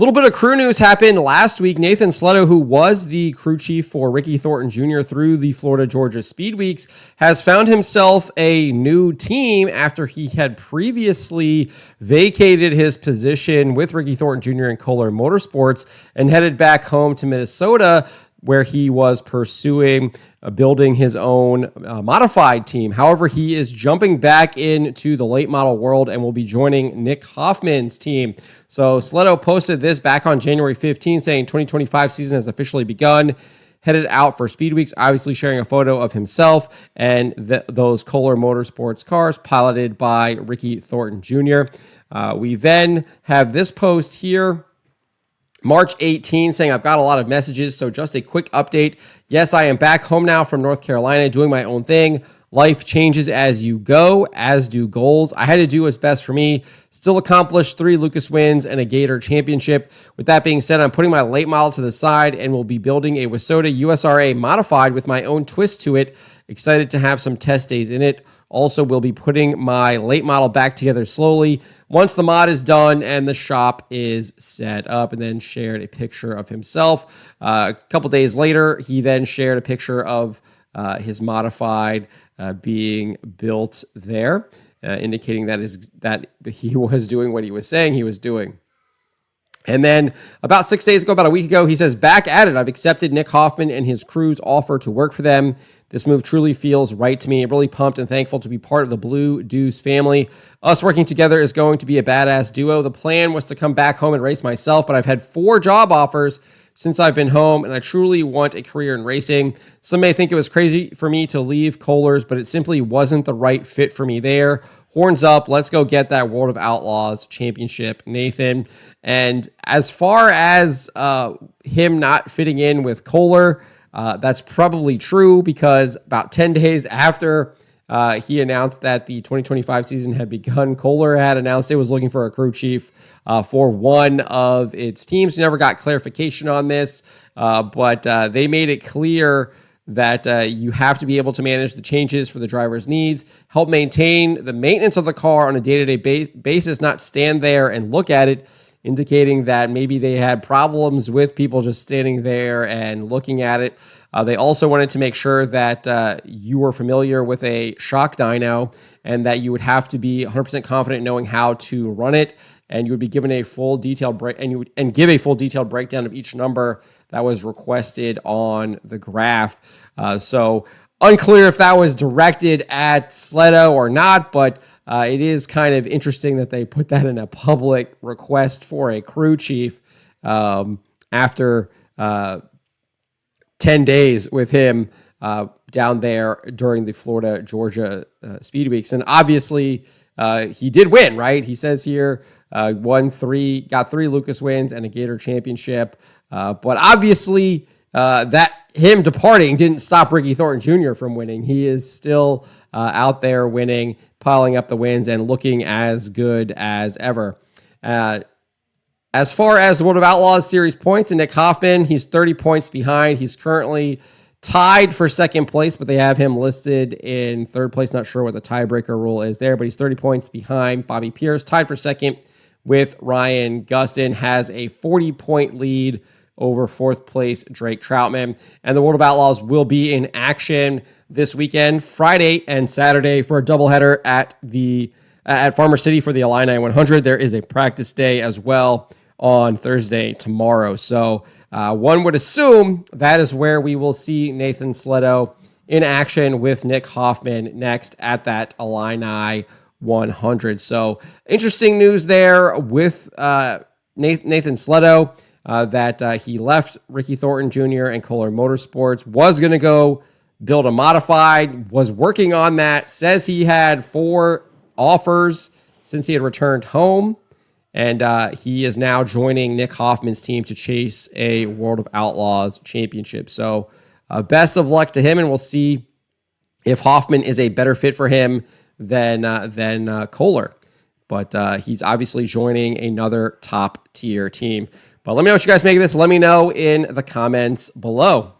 little bit of crew news happened last week. Nathan Sletto, who was the crew chief for Ricky Thornton Jr. through the Florida-Georgia Speed Weeks, has found himself a new team after he had previously vacated his position with Ricky Thornton Jr. and Kohler Motorsports and headed back home to Minnesota, where he was pursuing building his own modified team. However, he is jumping back into the late model world and will be joining Nick Hoffman's team. So Sletto posted this back on January 15, saying 2025 season has officially begun. Headed out for Speed Weeks, obviously sharing a photo of himself and those Kohler Motorsports cars piloted by Ricky Thornton Jr. We then have this post here, March 18, saying, I've got a lot of messages, so just a quick update. Yes, I am back home now from North Carolina doing my own thing. Life changes as you go, as do goals. I had to do what's best for me. Still accomplished 3 Lucas wins and a Gator championship. With that being said, I'm putting my late model to the side and will be building a Wissota USRA modified with my own twist to it. Excited to have some test days in it. Also, will be putting my late model back together slowly once the mod is done and the shop is set up, and then shared a picture of himself. A couple days later, he then shared a picture of his modified being built there, indicating that he was doing what he was saying he was doing. And then about 6 days ago, about a week ago, he says, back at it. I've accepted Nick Hoffman and his crew's offer to work for them. This move truly feels right to me. I'm really pumped and thankful to be part of the Blue Deuce family. Us working together is going to be a badass duo. The plan was to come back home and race myself, but I've had 4 job offers since I've been home, and I truly want a career in racing. Some may think it was crazy for me to leave Kohler's, but it simply wasn't the right fit for me there. Horns up, let's go get that World of Outlaws championship, Nathan. And as far as him not fitting in with Kohler, that's probably true, because about 10 days after he announced that the 2025 season had begun, Kohler had announced it was looking for a crew chief for one of its teams. Never got clarification on this, but they made it clear that you have to be able to manage the changes for the driver's needs, help maintain the maintenance of the car on a day-to-day basis, not stand there and look at it, indicating that maybe they had problems with people just standing there and looking at it. They also wanted to make sure that you were familiar with a shock dyno and that you would have to be 100% confident knowing how to run it, and you would be given a full detailed give a full detailed breakdown of each number that was requested on the graph. So unclear if that was directed at Sletto or not, but it is kind of interesting that they put that in a public request for a crew chief after 10 days with him down there during the Florida-Georgia Speed Weeks. And obviously, he did win, right? He says here, got 3 Lucas wins and a Gator championship. But obviously, that him departing didn't stop Ricky Thornton Jr. from winning. He is still out there winning, piling up the wins, and looking as good as ever. As far as the World of Outlaws series points, and Nick Hoffman, he's 30 points behind. He's currently tied for second place, but they have him listed in third place. Not sure what the tiebreaker rule is there, but he's 30 points behind Bobby Pierce, tied for second with Ryan Gustin, has a 40-point lead over fourth place Drake Troutman. And the World of Outlaws will be in action this weekend, Friday and Saturday, for a doubleheader at Farmer City for the Illini 100. There is a practice day as well on Thursday tomorrow. So one would assume that is where we will see Nathan Sletto in action with Nick Hoffman next at that Illini 100. So interesting news there with Nathan Sletto. That he left Ricky Thornton Jr. and Kohler Motorsports, was going to go build a modified, was working on that, says he had 4 offers since he had returned home, and he is now joining Nick Hoffman's team to chase a World of Outlaws championship. So best of luck to him, and we'll see if Hoffman is a better fit for him than Koehler. But he's obviously joining another top-tier team. But let me know what you guys make of this. Let me know in the comments below.